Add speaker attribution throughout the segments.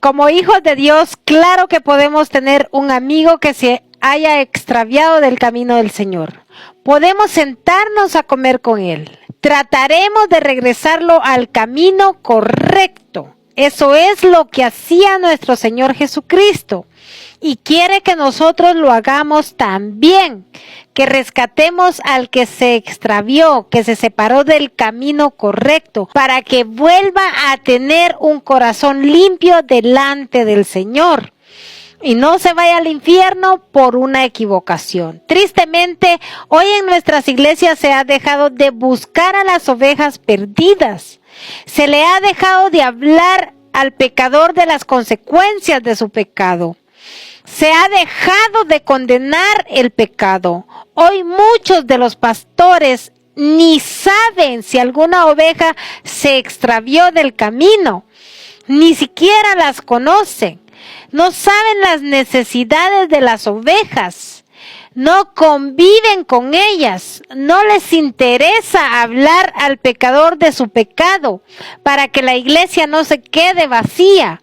Speaker 1: Como hijos de Dios, claro que podemos tener un amigo que se haya extraviado del camino del Señor. Podemos sentarnos a comer con él. Trataremos de regresarlo al camino correcto. Eso es lo que hacía nuestro Señor Jesucristo. Y quiere que nosotros lo hagamos también, que rescatemos al que se extravió, que se separó del camino correcto, para que vuelva a tener un corazón limpio delante del Señor y no se vaya al infierno por una equivocación. Tristemente, hoy en nuestras iglesias se ha dejado de buscar a las ovejas perdidas. Se le ha dejado de hablar al pecador de las consecuencias de su pecado. Se ha dejado de condenar el pecado. Hoy muchos de los pastores ni saben si alguna oveja se extravió del camino. Ni siquiera las conocen. No saben las necesidades de las ovejas. No conviven con ellas. No les interesa hablar al pecador de su pecado para que la iglesia no se quede vacía.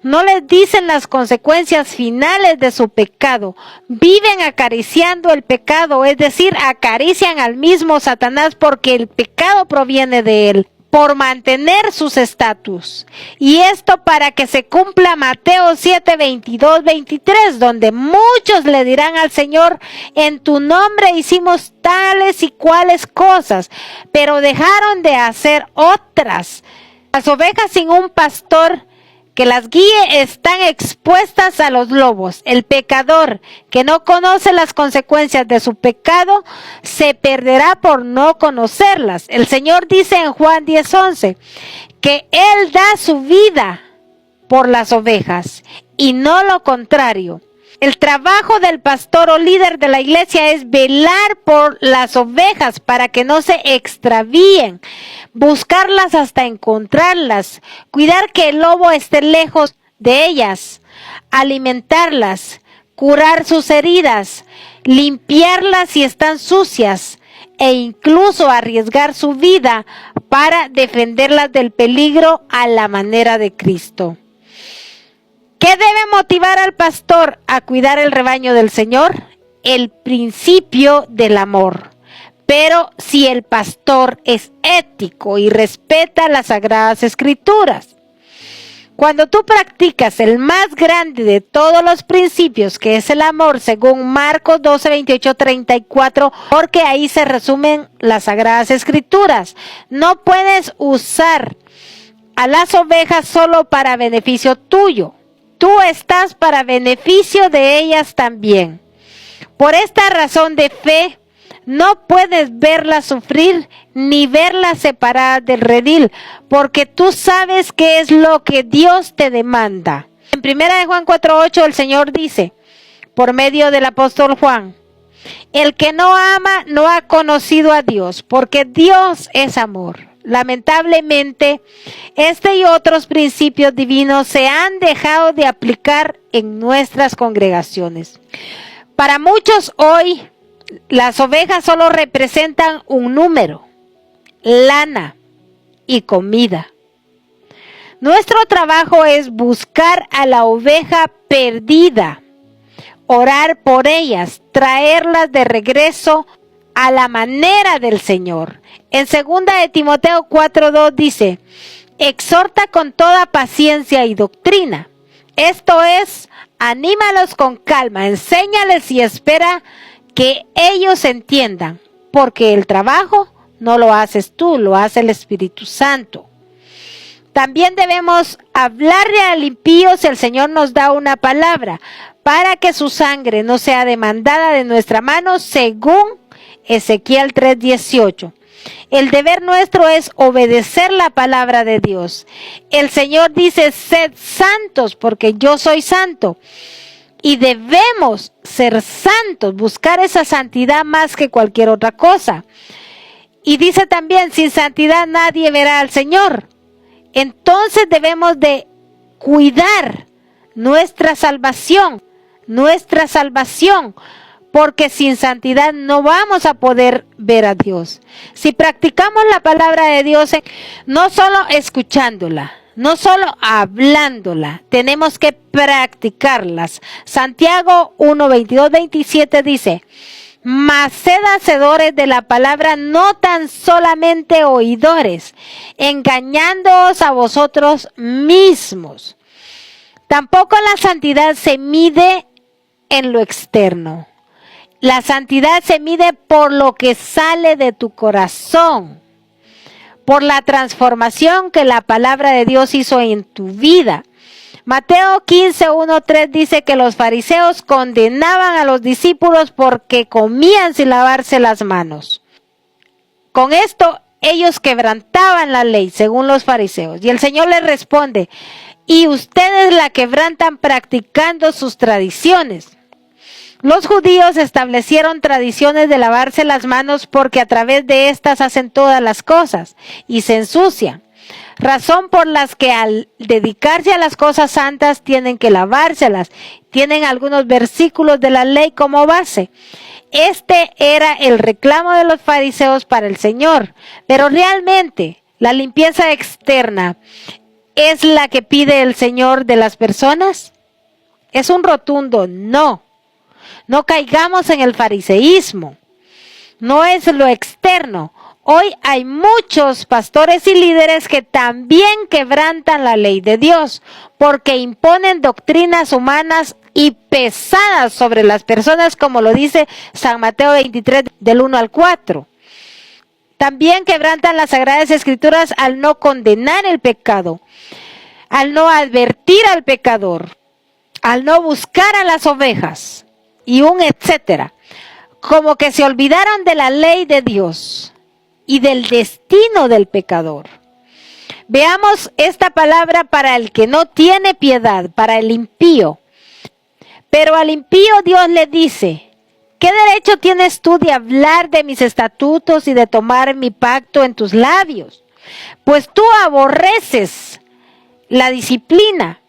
Speaker 1: No les dicen las consecuencias finales de su pecado. Viven acariciando el pecado, es decir, acarician al mismo Satanás porque el pecado proviene de él, por mantener sus estatus. Y esto para que se cumpla Mateo 7, 22, 23, donde muchos le dirán al Señor: en tu nombre hicimos tales y cuales cosas, pero dejaron de hacer otras. Las ovejas sin un pastor que las guíe están expuestas a los lobos. El pecador que no conoce las consecuencias de su pecado se perderá por no conocerlas. El Señor dice en Juan 10:11 que Él da su vida por las ovejas y no lo contrario. El trabajo del pastor o líder de la iglesia es velar por las ovejas para que no se extravíen, buscarlas hasta encontrarlas, cuidar que el lobo esté lejos de ellas, alimentarlas, curar sus heridas, limpiarlas si están sucias e incluso arriesgar su vida para defenderlas del peligro a la manera de Cristo. ¿Qué debe motivar al pastor a cuidar el rebaño del Señor? El principio del amor. Pero si el pastor es ético y respeta las Sagradas Escrituras. Cuando tú practicas el más grande de todos los principios, que es el amor, según Marcos 12, 28, 34, porque ahí se resumen las Sagradas Escrituras. No puedes usar a las ovejas solo para beneficio tuyo. Tú estás para beneficio de ellas también. Por esta razón de fe, no puedes verlas sufrir ni verlas separadas del redil, porque tú sabes qué es lo que Dios te demanda. En 1 Juan 4:8 el Señor dice, por medio del apóstol Juan: el que no ama no ha conocido a Dios, porque Dios es amor. Lamentablemente, este y otros principios divinos se han dejado de aplicar en nuestras congregaciones. Para muchos hoy, las ovejas solo representan un número, lana y comida. Nuestro trabajo es buscar a la oveja perdida, orar por ellas, traerlas de regreso a la manera del Señor. En 2 de Timoteo 4:2 dice: exhorta con toda paciencia y doctrina. Esto es, anímalos con calma, enséñales y espera que ellos entiendan, porque el trabajo no lo haces tú, lo hace el Espíritu Santo. También debemos hablarle al impío si el Señor nos da una palabra, para que su sangre no sea demandada de nuestra mano, según Ezequiel 3:18. El deber nuestro es obedecer la palabra de Dios. El Señor dice: sed santos, porque yo soy santo. Y debemos ser santos, buscar esa santidad más que cualquier otra cosa. Y dice también: sin santidad nadie verá al Señor. Entonces debemos de cuidar nuestra salvación, porque sin santidad no vamos a poder ver a Dios. Si practicamos la palabra de Dios, no solo escuchándola, no solo hablándola, tenemos que practicarlas. Santiago 1, 22, 27 dice: mas sed hacedores de la palabra, no tan solamente oidores, engañándoos a vosotros mismos. Tampoco la santidad se mide en lo externo. La santidad se mide por lo que sale de tu corazón, por la transformación que la palabra de Dios hizo en tu vida. Mateo 15, 1, 3 dice que los fariseos condenaban a los discípulos porque comían sin lavarse las manos. Con esto ellos quebrantaban la ley, según los fariseos. Y el Señor les responde: y ustedes la quebrantan practicando sus tradiciones. Los judíos establecieron tradiciones de lavarse las manos porque a través de estas hacen todas las cosas y se ensucian. Razón por las que al dedicarse a las cosas santas tienen que lavárselas. Tienen algunos versículos de la ley como base. Este era el reclamo de los fariseos para el Señor. Pero realmente la limpieza externa es la que pide el Señor de las personas. Es un rotundo no. No caigamos en el fariseísmo. No es lo externo. Hoy hay muchos pastores y líderes que también quebrantan la ley de Dios porque imponen doctrinas humanas y pesadas sobre las personas, como lo dice San Mateo 23 del 1 al 4. También quebrantan las Sagradas Escrituras al no condenar el pecado, al no advertir al pecador, al no buscar a las ovejas y un etcétera. Como que se olvidaron de la ley de Dios y del destino del pecador. Veamos esta palabra para el que no tiene piedad, para el impío. Pero al impío Dios le dice: ¿qué derecho tienes tú de hablar de mis estatutos y de tomar mi pacto en tus labios? Pues tú aborreces la disciplina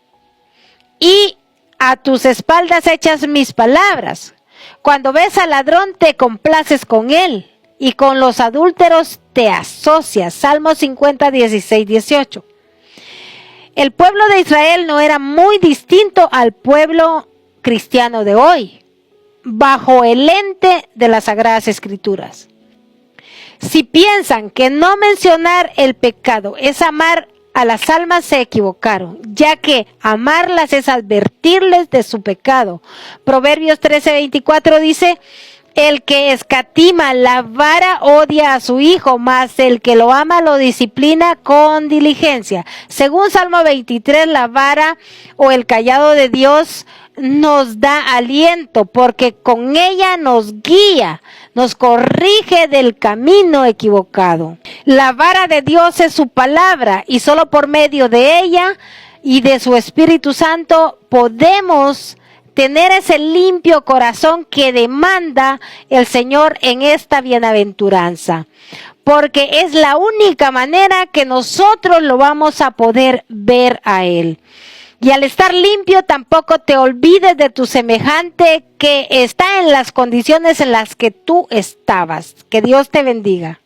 Speaker 1: y a tus espaldas echas mis palabras. Cuando ves al ladrón te complaces con él, y con los adúlteros te asocias. Salmo 50, 16, 18. El pueblo de Israel no era muy distinto al pueblo cristiano de hoy, bajo el lente de las Sagradas Escrituras. Si piensan que no mencionar el pecado es amar a las almas, se equivocaron, ya que amarlas es advertirles de su pecado. Proverbios 13, 24 dice: el que escatima la vara odia a su hijo, mas el que lo ama lo disciplina con diligencia. Según Salmo 23, la vara o el cayado de Dios nos da aliento, porque con ella nos guía, nos corrige del camino equivocado. La vara de Dios es su palabra, y solo por medio de ella y de su Espíritu Santo podemos tener ese limpio corazón que demanda el Señor en esta bienaventuranza, porque es la única manera que nosotros lo vamos a poder ver a Él. Y al estar limpio, tampoco te olvides de tu semejante que está en las condiciones en las que tú estabas. Que Dios te bendiga.